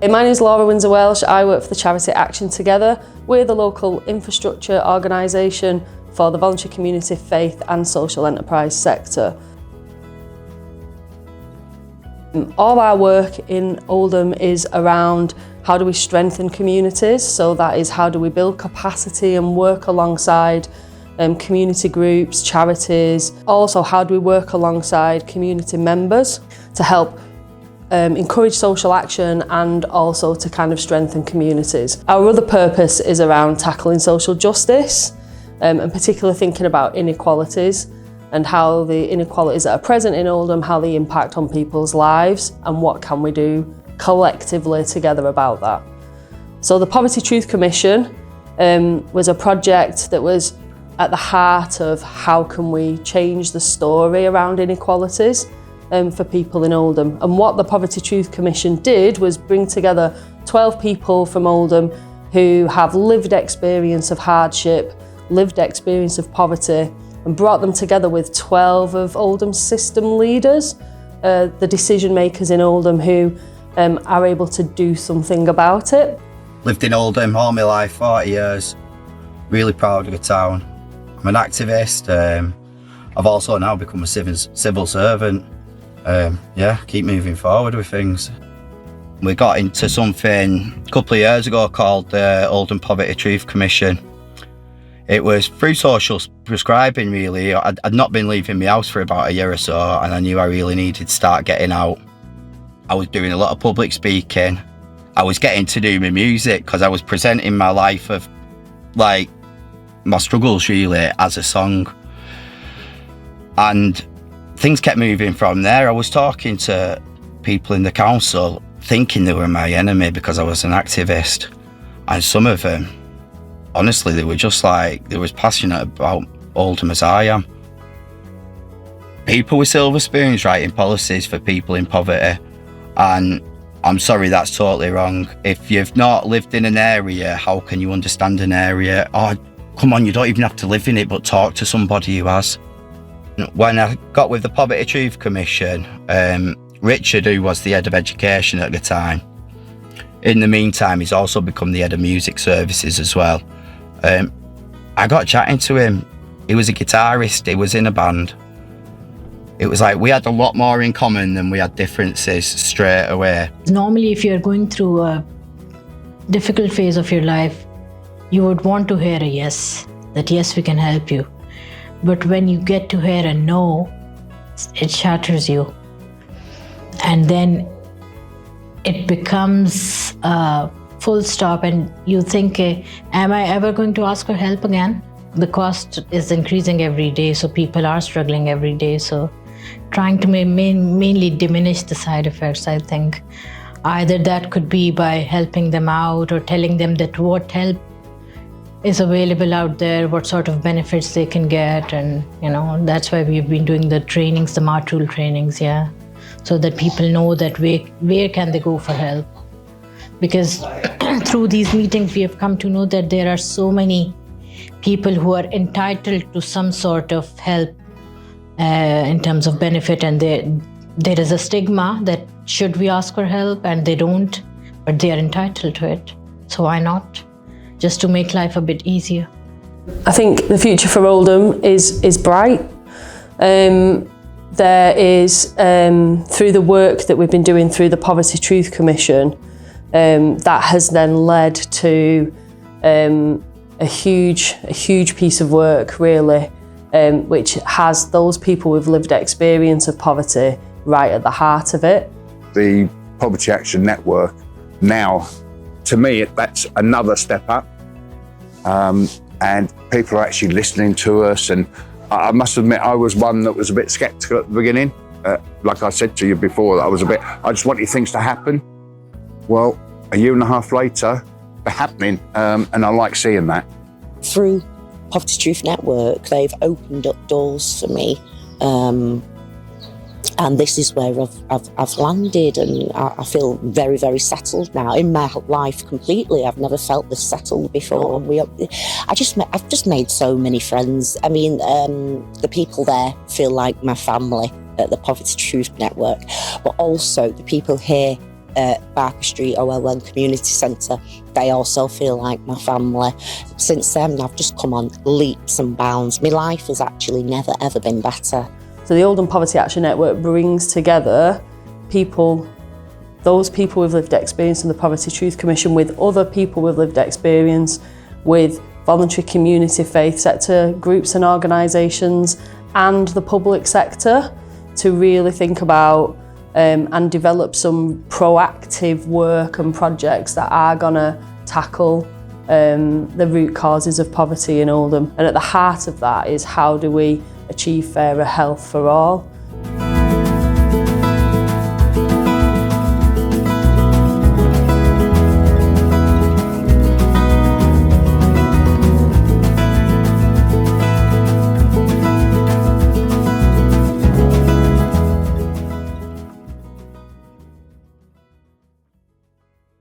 My name is Laura Windsor-Welsh. I work for the charity Action Together. We're the local infrastructure organisation for the voluntary community, faith and social enterprise sector. All our work in Oldham is around how do we strengthen communities, so that is how do we build capacity and work alongside community groups, charities. Also, how do we work alongside community members to help encourage social action and also to kind of strengthen communities. Our other purpose is around tackling social justice and particularly thinking about inequalities and how the inequalities that are present in Oldham, how they impact on people's lives and what can we do collectively together about that. So the Poverty Truth Commission was a project that was at the heart of how can we change the story around inequalities for people in Oldham. And what the Poverty Truth Commission did was bring together 12 people from Oldham who have lived experience of hardship, lived experience of poverty, and brought them together with 12 of Oldham's system leaders, the decision makers in Oldham who are able to do something about it. Lived in Oldham all my life, 40 years. Really proud of the town. I'm an activist. I've also now become a civil servant. Keep moving forward with things. We got into something a couple of years ago called the Oldham Poverty Truth Commission. It was through social prescribing, really. I'd not been leaving my house for about a year or so, and I knew I really needed to start getting out. I was doing a lot of public speaking. I was getting to do my music because I was presenting my life of, like, my struggles really as a song. And things kept moving from there. I was talking to people in the council thinking they were my enemy because I was an activist. And some of them, honestly, they were just like, they were as passionate about Oldham as I am. People with silver spoons writing policies for people in poverty. And I'm sorry, that's totally wrong. If you've not lived in an area, how can you understand an area? Oh, come on, you don't even have to live in it, but talk to somebody who has. When I got with the Poverty Truth Commission, Richard, who was the head of education at the time, in the meantime, he's also become the head of music services as well. I got chatting to him. He was a guitarist, he was in a band. It was like we had a lot more in common than we had differences straight away. Normally, if you're going through a difficult phase of your life, you would want to hear a yes, that yes, we can help you. But when you get to hear a no, it shatters you. And then it becomes a full stop and you think, am I ever going to ask for help again? The cost is increasing every day, so people are struggling every day. So trying to mainly diminish the side effects, I think. Either that could be by helping them out or telling them that what help is available out there, what sort of benefits they can get. And, that's why we've been doing the trainings, the MARTRUL trainings, so that people know that where can they go for help. Because through these meetings, we have come to know that there are so many people who are entitled to some sort of help in terms of benefit, and there is a stigma that should we ask for help, and they don't, but they are entitled to it. So why not? Just to make life a bit easier. I think the future for Oldham is bright. There is, through the work that we've been doing through the Poverty Truth Commission, that has then led to a huge piece of work, really, which has those people with lived experience of poverty right at the heart of it. The Poverty Action Network now, to me, that's another step up, and people are actually listening to us. And I must admit, I was one that was a bit sceptical at the beginning. Like I said to you before, I just wanted things to happen. Well, a year and a half later, they're happening, and I like seeing that. Through Poverty Truth Network, they've opened up doors for me. And this is where I've landed, and I feel very, very settled now in my life completely. I've never felt this settled before. I've just made so many friends. I mean, the people there feel like my family at the Poverty Truth Network, but also the people here Barker Street Oldham Community Centre, they also feel like my family. Since then, I've just come on leaps and bounds. My life has actually never ever been better. So the Oldham Poverty Action Network brings together people, those people with lived experience in the Poverty Truth Commission, with other people with lived experience, with voluntary community faith sector groups and organisations, and the public sector, to really think about and develop some proactive work and projects that are going to tackle the root causes of poverty in Oldham. And at the heart of that is, how do we achieve fairer health for all?